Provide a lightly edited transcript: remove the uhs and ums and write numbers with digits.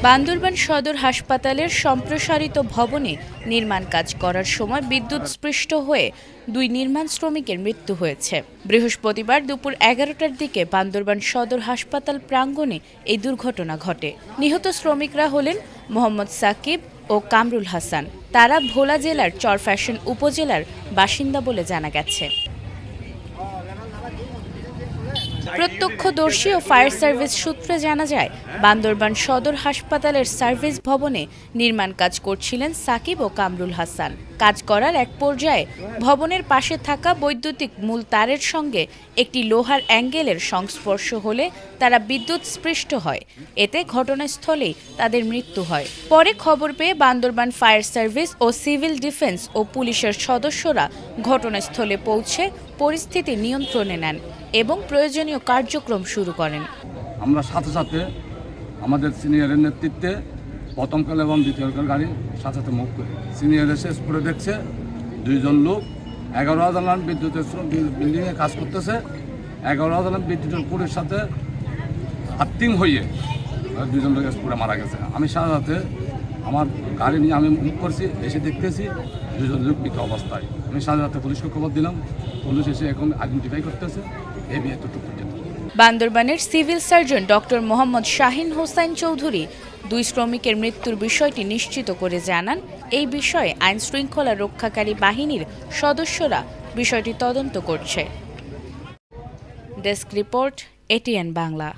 বান্দরবান সদর হাসপাতালের সম্প্রসারিত ভবনে নির্মাণ কাজ করার সময় বিদ্যুৎস্পৃষ্ট হয়ে দুই নির্মাণ শ্রমিকের মৃত্যু হয়েছে। বৃহস্পতিবার দুপুর ১১টার দিকে বান্দরবান সদর হাসপাতাল প্রাঙ্গণে এই দুর্ঘটনা ঘটে। নিহত শ্রমিকরা হলেন মোহাম্মদ সাকিব ও কামরুল হাসান। তারা ভোলা জেলার চরফ্যাশন উপজেলার বাসিন্দা বলে জানা গেছে। প্রত্যক্ষদর্শী ও ফায়ার সার্ভিস সূত্রে জানা যায়, বান্দরবান সদর হাসপাতালের সার্ভিস ভবনে নির্মাণ কাজ করছিলেন সাকিব ও কামরুল হাসান। কাজ করার এক পর্যায়ে ভবনের পাশে থাকা বৈদ্যুতিক মূল তারের সঙ্গে একটি লোহার অ্যাঙ্গেলের সংস্পর্শ হলে তারা বিদ্যুৎস্পৃষ্ট হয়। এতে ঘটনাস্থলেই তাদের মৃত্যু হয়। পরে খবর পেয়ে বান্দরবান ফায়ার সার্ভিস ও সিভিল ডিফেন্স ও পুলিশের সদস্যরা ঘটনাস্থলে পৌঁছে পরিস্থিতি নিয়ন্ত্রণে নেন এবং প্রয়োজনীয় কার্যক্রম শুরু করেন। আমরা সাথে সাথে আমাদের সিনিয়রের নেতৃত্বে প্রথমকাল এবং দ্বিতীয়কাল গাড়ি সাথে সাথে মুভ করি। সিনিয়র এসে স্পটে দেখছে দুইজন লোক 11,000 বিদ্যুতের বিল্ডিংয়ে কাজ করতেছে। 11,000 বিদ্যুতের পুরের সাথে আর্থিং হয়ে দুইজন লোক স্পটে মারা গেছে। আমি সাথে সাথে আমার গাড়ি নিয়ে আমি মুভ করছি, এসে দেখতেছি দুইজন লোক মৃত অবস্থায়। আমি সাথে সাথে পুলিশকে খবর দিলাম, পুলিশ এসে এখন আইডেন্টিফাই করতেছে। এই বিয়ে এতটুকু পর্যন্ত। বান্দরবানের civil surgeon doctor Mohammad Shahin Hossain Chowdhury দুই শ্রমিকের মৃত্যুর বিষয়টি নিশ্চিত করে জানান, এই বিষয়ে আইন শৃঙ্খলা রক্ষাকারী বাহিনীর সদস্যরা বিষয়টি তদন্ত করছে। Desk report, ATN Bangla.